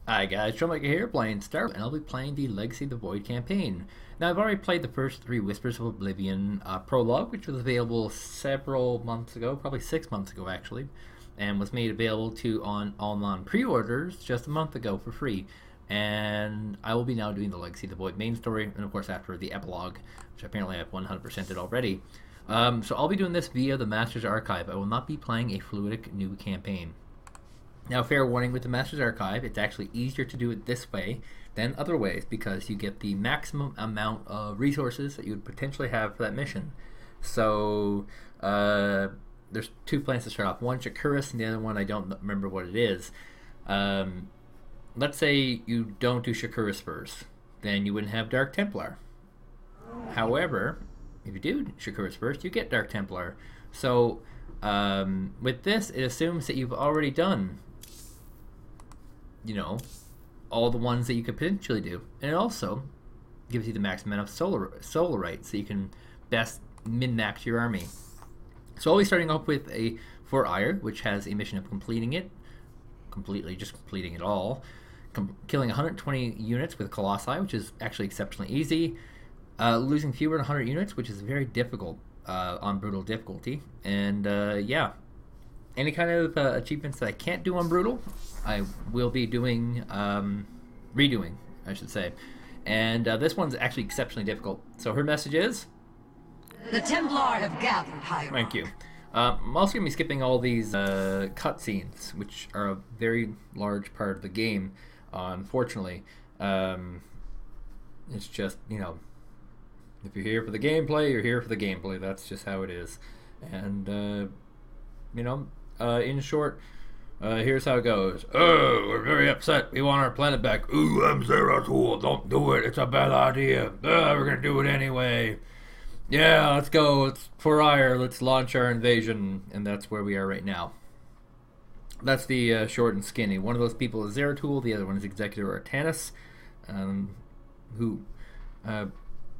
Hi guys, Troublemaker here, playing Star, and I'll be playing the Legacy of the Void campaign. Now I've already played the first 3 Whispers of Oblivion prologue, which was available several months ago, probably 6 months ago actually, and was made available to online pre-orders just a month ago for free. And I will be now doing the Legacy of the Void main story, and of course after the epilogue, which apparently I've 100%ed already. So I'll be doing this via the Master's Archive. I will not be playing a fluidic new campaign. Now, fair warning with the Master's Archive, it's actually easier to do it this way than other ways because you get the maximum amount of resources that you would potentially have for that mission. So, there's 2 plans to start off. One, Shakuris, and the other one, I don't remember what it is. Let's say you don't do Shakuris first. Then you wouldn't have Dark Templar. However, if you do Shakuris first, you get Dark Templar. So, with this, it assumes that you've already done, you know, all the ones that you could potentially do. And it also gives you the maximum amount of solar rights so you can best min-max your army. So I'll be starting off with for Aiur, which has a mission of completing it, just completing it all, killing 120 units with Colossi, which is actually exceptionally easy, losing fewer than 100 units, which is very difficult on brutal difficulty, and yeah, any kind of achievements that I can't do on brutal, I will be doing, redoing, I should say. And this one's actually exceptionally difficult. So her message is, the Templar have gathered, Aiur. Thank you. I'm also going to be skipping all these cutscenes, which are a very large part of the game, unfortunately. It's just, you know, if you're here for the gameplay, you're here for the gameplay. That's just how it is. And, you know, in short, here's how it goes. Oh, we're very upset. We want our planet back. Ooh, I'm Zeratul. Don't do it. It's a bad idea. We're going to do it anyway. Yeah, let's go. It's for Aiur. Let's launch our invasion. And that's where we are right now. That's the short and skinny. One of those people is Zeratul. The other one is Executor Artanis, who...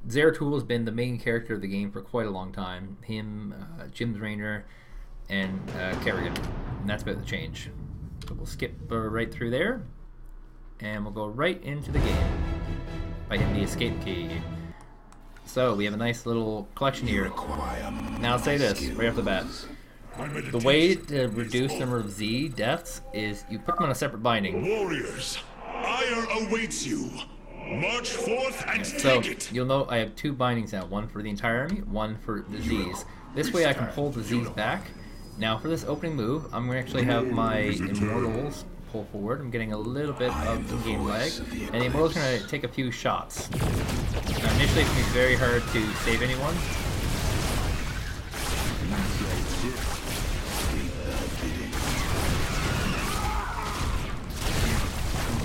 Zeratul has been the main character of the game for quite a long time. Him, Jim's Rainer, and Kerrigan. And that's about the change. So we'll skip right through there. And we'll go right into the game by hitting the escape key. So we have a nice little collection here. Now I'll say this right off the bat. The way to reduce the number of Z deaths is you put them on a separate binding. Warriors, Aiur awaits you. March forth and so take it. You'll note I have 2 bindings now, one for the entire army, one for the Z's. This way I can pull the Z's back. Now for this opening move, I'm going to actually have my Immortals pull forward. I'm getting a little bit of in-game lag, and the Immortals are going to take a few shots. Now initially it's going to be very hard to save anyone.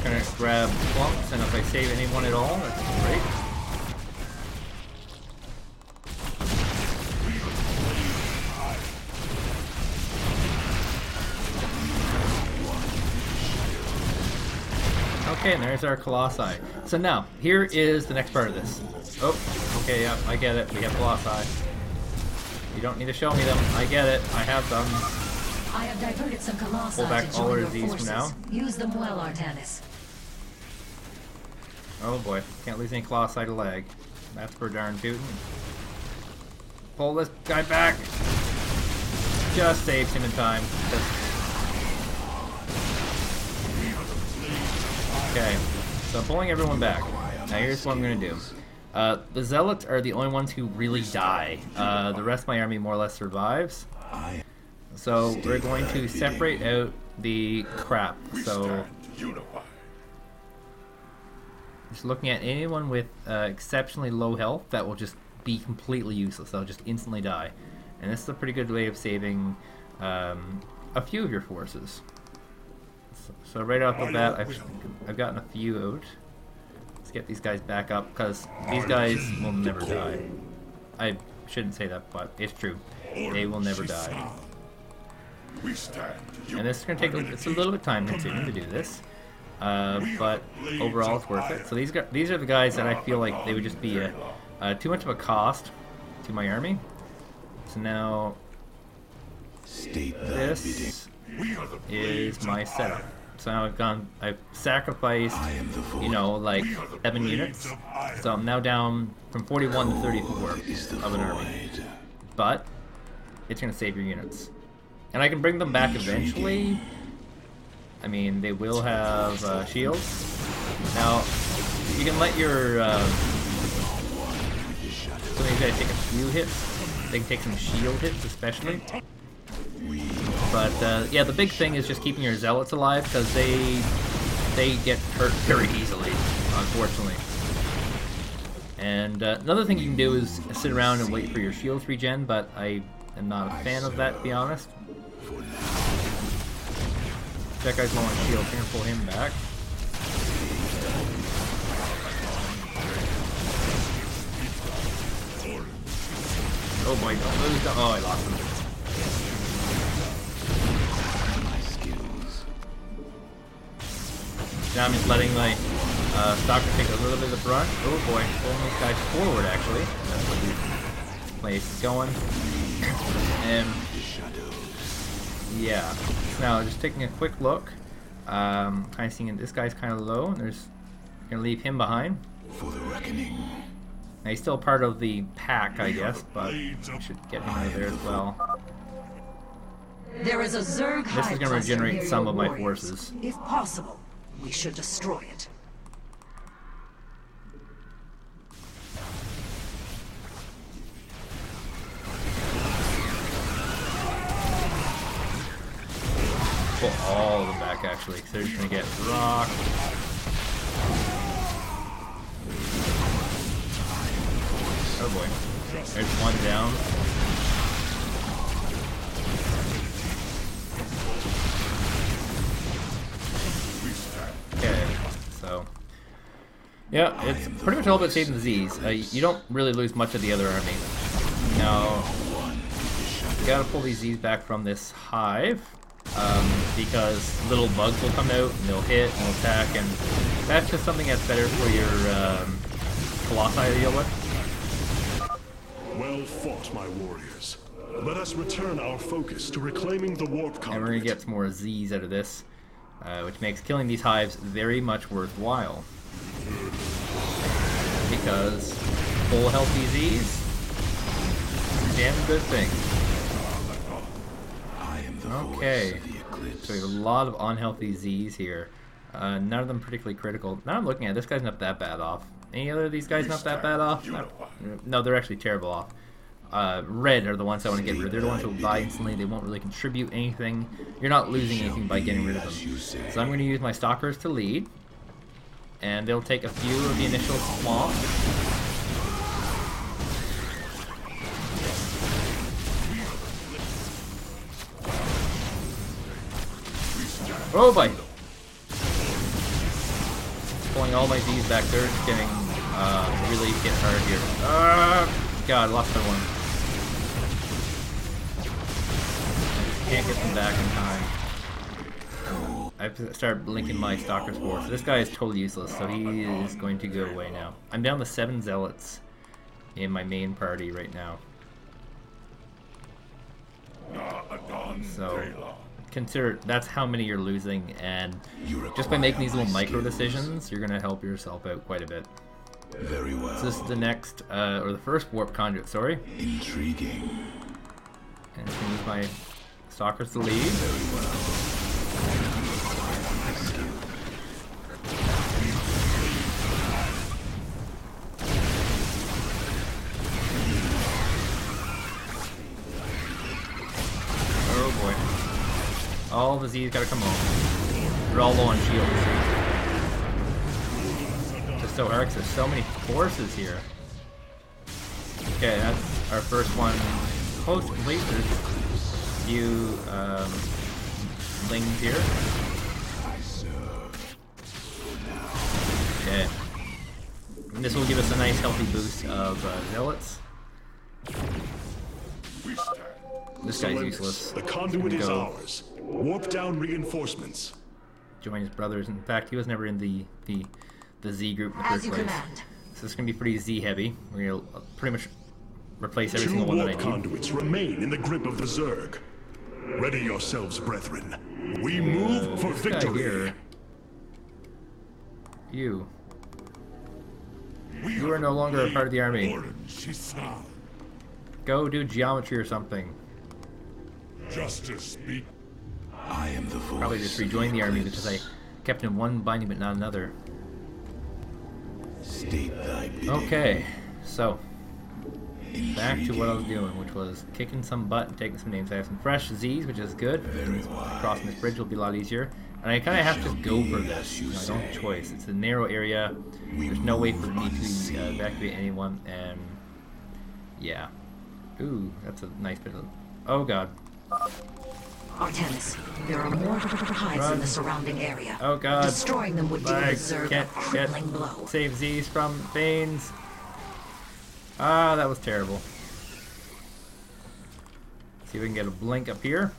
I'm going to grab clumps, and if I save anyone at all, that's great. Okay, and there's our Colossi. So now, here is the next part of this. Oh, okay, yeah, I get it. We have Colossi. You don't need to show me them. I get it. I have them. I have diverted some Colossi Pull back to all join of your these for forces. now. Use them well, Artanis. Oh boy, can't lose any Colossi to lag. That's for darn tootin'. Pull this guy back. Just saves him in time. Okay, so I'm pulling everyone back. Now here's what I'm going to do. The Zealots are the only ones who really die. The rest of my army more or less survives. So we're going to separate out the crap. So just looking at anyone with exceptionally low health, that will just be completely useless. They'll just instantly die. And this is a pretty good way of saving a few of your forces. So right off the bat, I've gotten a few out. Let's get these guys back up, because these guys will never die. I shouldn't say that, but it's true. They will never die. And this is going to take it's a little bit time consuming to do this. But overall it's worth it. So these are the guys that I feel like they would just be too much of a cost to my army. So now this is my setup. So now I've sacrificed, you know, like 7 units. So I'm now down from 41 to 34 of an army. But it's going to save your units. And I can bring them back eventually. I mean, they will have shields. Now, you can let your... some of these guys take a few hits. They can take some shield hits, especially. But, yeah, the big thing is just keeping your zealots alive, because they get hurt very easily, unfortunately. And another thing you can do is sit around and wait for your shields regen, but I am not a fan of that, to be honest. That guy's low on shield, we're gonna pull him back. Oh boy, don't lose the... Oh, I lost him. Now I'm just letting my stalker take a little bit of the brunt. Oh boy, pulling these guys forward actually. That's what the place is going. And yeah. Now just taking a quick look. Kind of seeing this guy's kind of low, and there's gonna leave him behind. For the reckoning. Now he's still part of the pack, I guess, but we should get him out of there as well. There is a Zerg This is gonna regenerate some of my forces. If possible, we should destroy it. Pull all of them back actually, because they're just gonna get rocked. Oh boy. There's one down. Okay, so yeah, it's pretty much all about saving the Z's. You don't really lose much of the other army. Now, you gotta pull these Z's back from this hive, because little bugs will come out and they'll hit and they'll attack, and that's just something that's better for your colossi to deal with. Well fought, my warriors. Let us return our focus to reclaiming the warp conduit. And we're gonna get some more Z's out of this, which makes killing these hives very much worthwhile. Because full healthy Z's is a damn good thing. Okay, so we have a lot of unhealthy Z's here. None of them particularly critical. Now I'm looking at it, this guy's not that bad off. Any other of these guys not that bad off? No, they're actually terrible off. Red are the ones I want to get rid of. They're the ones who will die instantly. They won't really contribute anything. You're not losing anything by getting rid of them. So I'm going to use my stalkers to lead. And they'll take a few of the initial swamp. Oh boy! Pulling all my Z's back there, just getting really hit hard here. God, I lost that one. Can't get them back in time. I have to start blinking my stalker's force. So this guy is totally useless, so he is going to go away now. I'm down to 7 zealots in my main party right now. So consider that's how many you're losing, and just by making these little micro decisions, you're gonna help yourself out quite a bit. Very well. So this is the next, or the first warp conduit, sorry. Intriguing. And I'm gonna use my stalkers to lead. Very well. Oh boy. All the Z's gotta come home. They're all low on shield, just so hard, 'cause there's so many forces here. Okay, that's our first one close to complete. There's a few lings here. Okay. And this will give us a nice healthy boost of zealots. This guy's useless. The conduit is ours. Warp down reinforcements. Join his brothers. In fact, he was never in the Z group in the first place. So this is going to be pretty Z heavy. We're going to pretty much replace every single one that I need. 2 warp conduits remain in the grip of the Zerg. Ready yourselves, brethren. We move for This guy victory. here. You. We You are no longer a part of the army. Orange, Go do geometry or something. justice be. I am the voice. Probably just rejoined the army because I kept in one binding but not another. State thy bidding. Okay, so back to what I was doing, which was kicking some butt and taking some names. I have some fresh Z's, which is good. Crossing this bridge will be a lot easier. And I kind of have to go for this. You know, I don't have a choice. It's a narrow area. There's no way for me to evacuate anyone. And yeah. Ooh, that's a nice bit of... Oh god. Artemis, there are more hives in the surrounding area. Oh god. Destroying them would deal the Zerg a Can't crippling blow. save Z's from Banes. Ah, that was terrible. See if we can get a blink up here.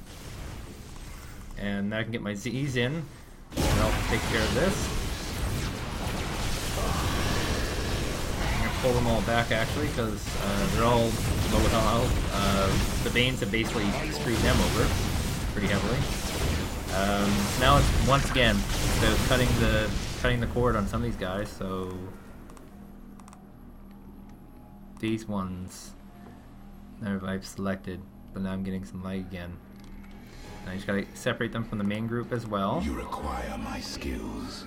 And I can get my Z's in. And I'll take care of this. I'm going to pull them all back actually, because they're all low with health. The Banes have basically screwed them over pretty heavily. Now it's once again about cutting the cord on some of these guys, so these ones I've selected, but now I'm getting some lag again. And I just gotta separate them from the main group as well. You require my skills.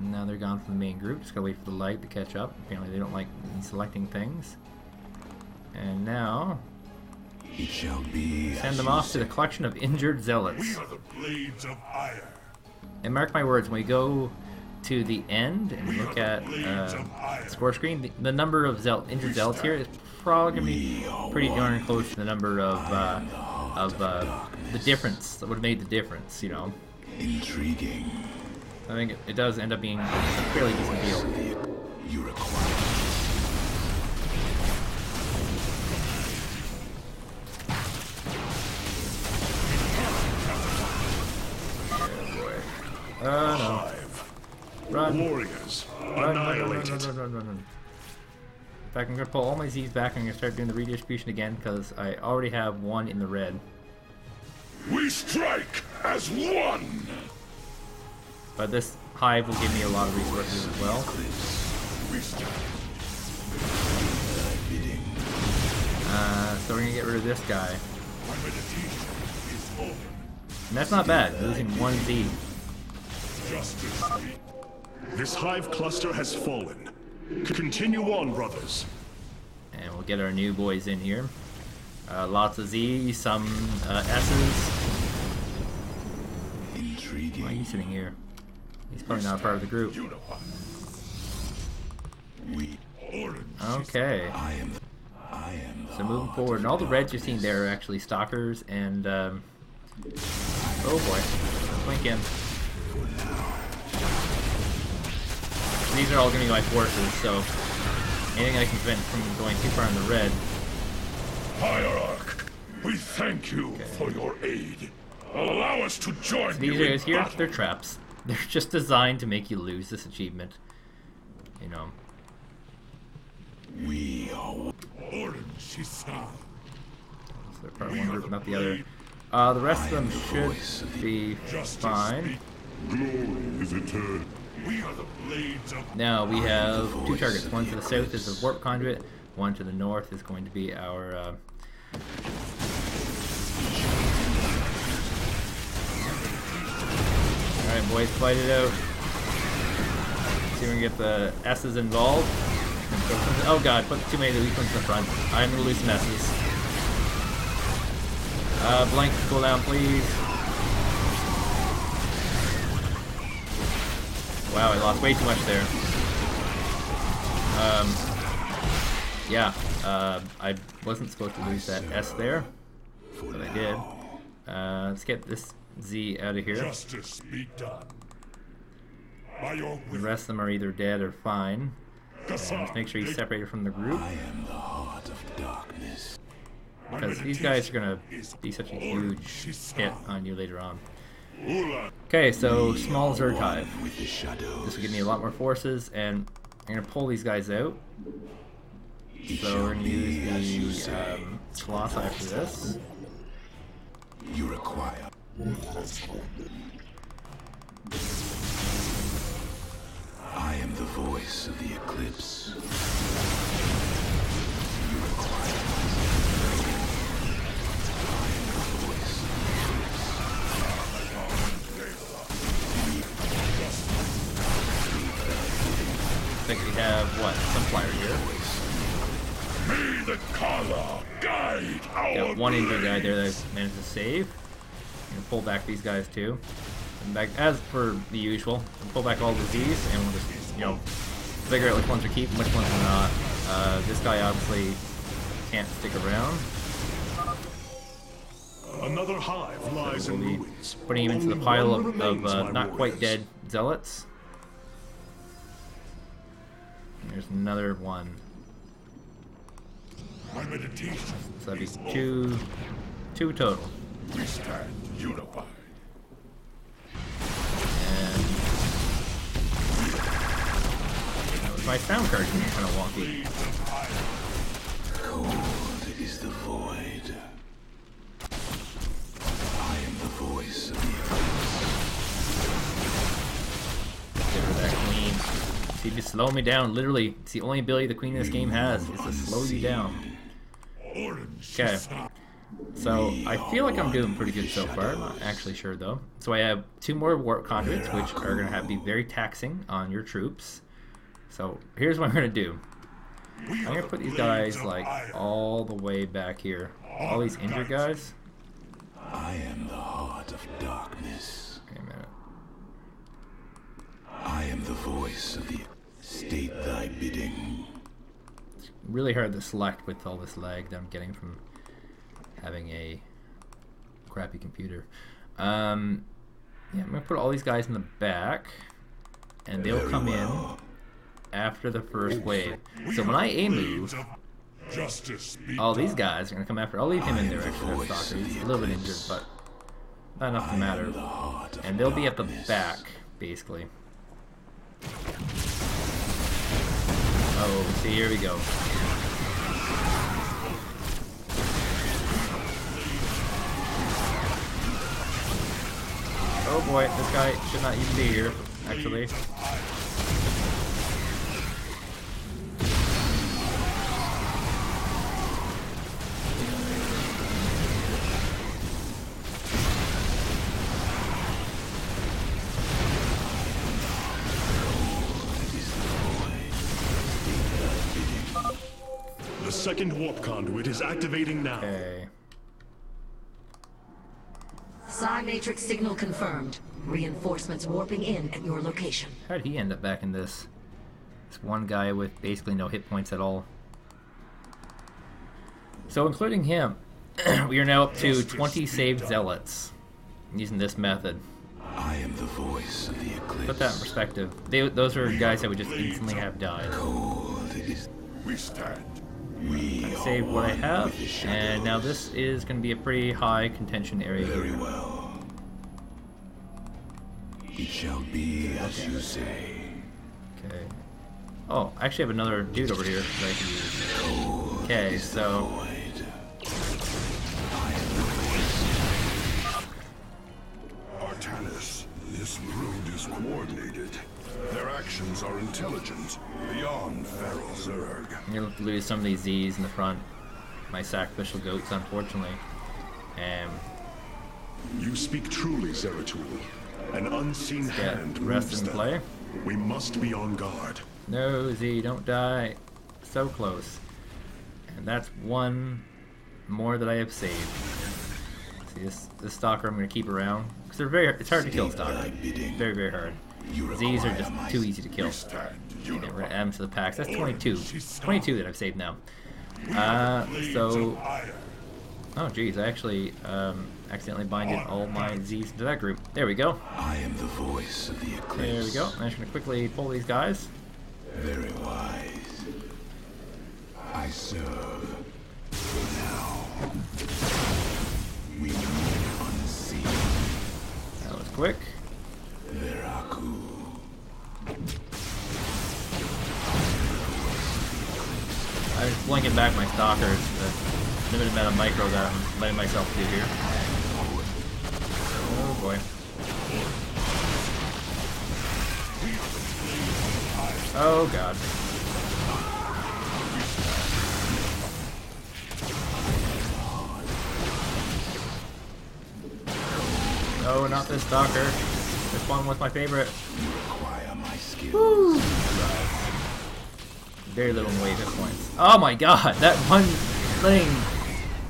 Now they're gone from the main group. Just gotta wait for the lag to catch up. Apparently they don't like me selecting things. And now It shall be. send them off to the collection of injured zealots. We are the blades of Aiur. And mark my words, when we go to the end and look at the score screen, the number of injured zealots here is probably going to be pretty darn close to the number of the difference that would have made the difference, you know. Intriguing. I think it does end up being a fairly decent deal. You require. No. Run. Warriors Run. annihilated. In fact, I'm going to pull all my Z's back and I'm going to start doing the redistribution again because I already have one in the red. We strike as one. But this hive will give me a lot of resources as well. We strike. So we're going to get rid of this guy. My meditation is over. And that's not bad, losing one Z. Justice be. This hive cluster has fallen. Continue on, brothers. And we'll get our new boys in here. Lots of Z, some S's. Why are Intriguing. you sitting here? He's probably not a part of the group. Unify. We. Orange. Okay. I am. So moving forward, and all the reds you've seen there are actually stalkers and oh boy, blink in. These are all going to be my forces, so anything I can prevent from going too far in the red. Hierarch, we thank you for your aid. Allow us to join So you these in guys here, battle. they're traps. They're just designed to make you lose this achievement. You know. We are. Orange is sound. So they're part of one group, not the other. The rest of them should be fine. Glory is eternal. We are the blades of. Now we have two targets. One to the south is the warp conduit. One to the north is going to be our. Alright, boys, fight it out. See if we can get the S's involved. Oh god, put too many of the weak ones in the front. I'm gonna lose some S's. Blank cooldown, please. Wow, I lost way too much there. Yeah, I wasn't supposed to lose that S there, but I did. Let's get this Z out of here. Justice be done. By your The will. rest of them are either dead or fine. Just make sure you separate it from the group, I am the heart of darkness. because these guys are gonna be such a huge hit on you later on. Okay, so small Zerg hive. With the shadows. This will give me a lot more forces, and I'm gonna pull these guys out. So we're gonna use the Colossi for this. You require. I am the voice of the eclipse. You require. I am the voice of the I think we have, what, Sunflyer here. May the Kala guide our Got one injured guy there that I managed to save. I'm gonna pull back these guys too. And back, as per the usual, we'll pull back all the Z's and we'll just, you know, figure out which ones are keeping, which ones are not. This guy obviously can't stick around. Another hive lies We'll in be ruins. putting him into the Only pile one of remains, my not quite warriors. dead zealots. There's another one. My meditation. So that'd be two total. We stand unified. And my sound card's kind of wonky. cold is the void. I am the voice of the eclipse. Get rid of that queen. See, just slow me down. Literally, it's the only ability the queen in this game has, is to slow you down. Orange. Okay. So, I feel like I'm doing pretty good so far. I'm not actually sure, though. So I have 2 more warp conduits, which are going to be very taxing on your troops. So, here's what I'm going to do. I'm going to put these guys, like, all the way back here. All these injured guys. I am the heart of darkness. Wait a minute. I am the voice of the state thy bidding. It's really hard to select with all this lag that I'm getting from having a crappy computer. Yeah, I'm gonna put all these guys in the back, and they'll come in after the first wave. So when I A move, Justice be all these guys are gonna come after. I'll leave him in there actually. That stalker, he's a little bit injured, but not enough to matter. And they'll be at the back, basically. Oh, see, here we go. Oh boy, this guy should not even be here, actually. The second warp conduit is activating now. Okay. Psi matrix signal confirmed. Reinforcements warping in at your location. How'd he end up back in this? This one guy with basically no hit points at all. So including him, we are now up to 20 saved zealots using this method. I am the voice of the eclipse. Put that in perspective. Those are guys that would just instantly have died. Cold is We stand. we Save what I one have, with the shadow. and now this is going to be a pretty high contention area Very here. well. It shall be as you say. Okay. Oh, I actually have another dude over here that I can use. Okay, so Void. Artanis, this brood is coordinated. Their actions are intelligent, beyond feral Zerg. I'm going to lose some of these Z's in the front. My sacrificial goats, unfortunately. And You speak truly, Zeratul. An unseen get hand rest moves and them. play. We must be on guard. No, Z, don't die. So close. And that's one more that I have saved. See, this stalker I'm going to keep around. Because it's hard to kill stalker. Very, very hard. Z's are just too easy to kill. Stand Okay, we're unified. going to add them to the packs. That's 22. 22 that I've saved now. So... Oh, geez, I actually accidentally binded all my Z's into that group. There we go. I am the voice of the eclipse. There we go. I'm just going to quickly pull these guys. Very wise. I serve. Now. We move unseen. That was quick. Veraku. I was blinking back my stalkers. The limited amount of micro that I'm letting myself do here. boy. Oh god. No, not this Stalker. This one was my favorite. Woo. Very little wave hit points. Oh my god, that one thing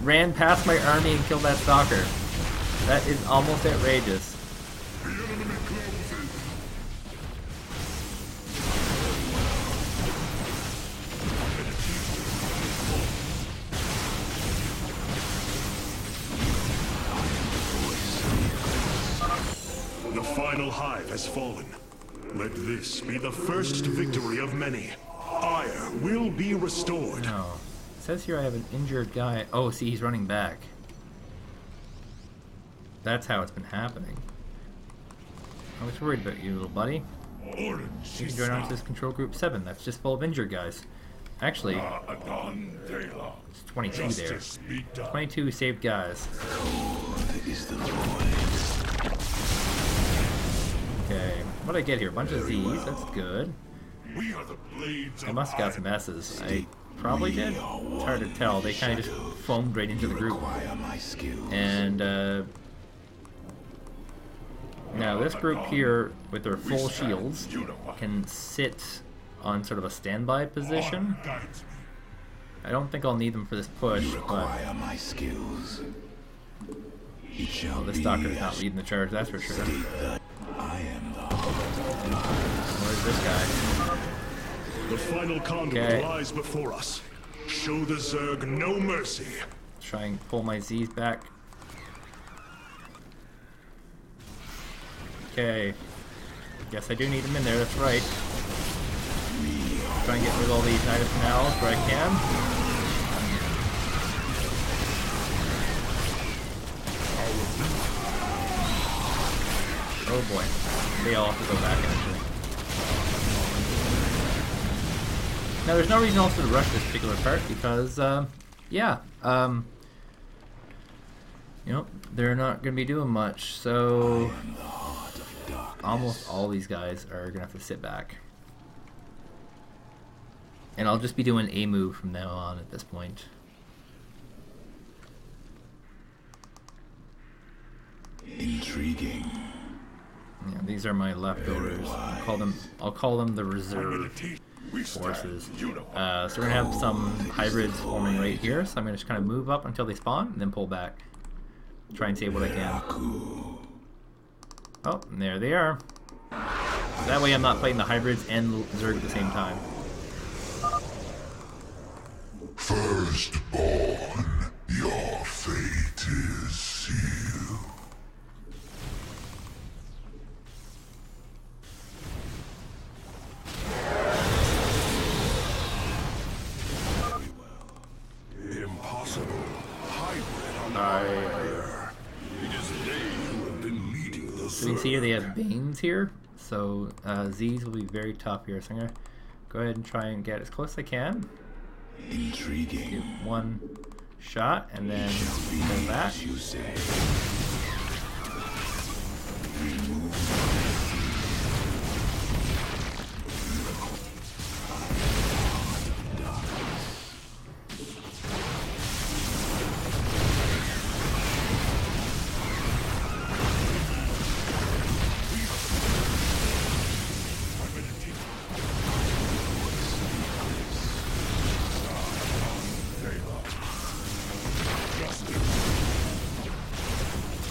ran past my army and killed that Stalker. That is almost outrageous. The final hive has fallen. Let this be the first victory of many. Aiur will be restored. No. It says here I have an injured guy. Oh, see, he's running back. That's how it's been happening. I was worried about you, little buddy. You can join on to this control group 7. That's just full of injured guys. Actually, it's 22 there. 22 saved guys. Okay, what did I get here? A bunch of Z's, that's good. I must have got some S's. I probably did. It's hard to tell. They kind of just foamed right into the group. And now this group here, with their full shields, can sit on sort of a standby position. I don't think I'll need them for this push, but well, this Stalker's not leading the charge, that's for sure. Where's this guy? The final conduit lies before us. Show the Zerg no mercy. Try and pull my Z's back. Okay. Guess I do need them in there, that's right. Try and get rid of all these Knight of Canals where I can. Oh boy. They all have to go back actually. Now there's no reason also to rush this particular part because, yeah, you know, they're not going to be doing much, so almost all these guys are going to have to sit back. And I'll just be doing a move from now on at this point. Intriguing. Yeah, these are my leftovers. I'll call them the reserve forces. So we're gonna have some hybrids forming right here. So I'm gonna just kind of move up until they spawn and then pull back. Try and save what I can. Oh, and there they are. So that way I'm not fighting the hybrids and Zerg at the same time. Firstborn, your fate is sealed. Impossible. Hybrid on Aiur. It is they who have been leading the So you can see here they have Banes here. So Z's will be very tough here. So I'm gonna go ahead and try and get as close as I can. Intriguing. Give one shot and then pull back. You say.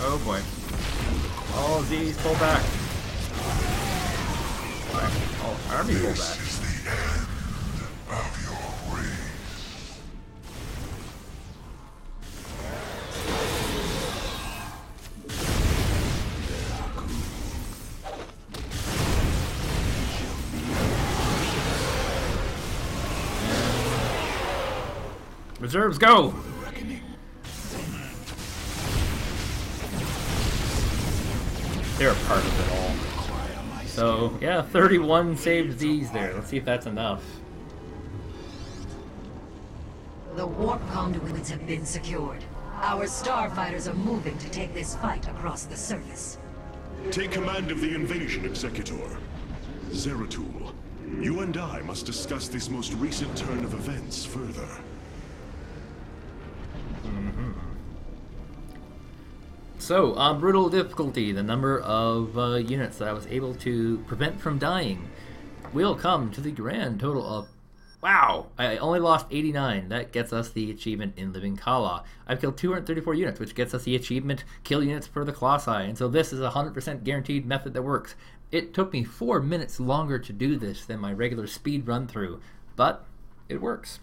Oh boy. All of these pull back. All army pull back. This is the end of your race. Reserves, go! They're a part of it all. So, yeah, 31 saved Z's there. Let's see if that's enough. The warp conduits have been secured. Our starfighters are moving to take this fight across the surface. Take command of the invasion, Executor. Zeratul, you and I must discuss this most recent turn of events further. So, on brutal difficulty, the number of units that I was able to prevent from dying will come to the grand total of... Wow! I only lost 89. That gets us the achievement in Living Kala. I've killed 234 units, which gets us the achievement Kill Units for the Colossi. And so this is a 100% guaranteed method that works. It took me 4 minutes longer to do this than my regular speed run through, but it works.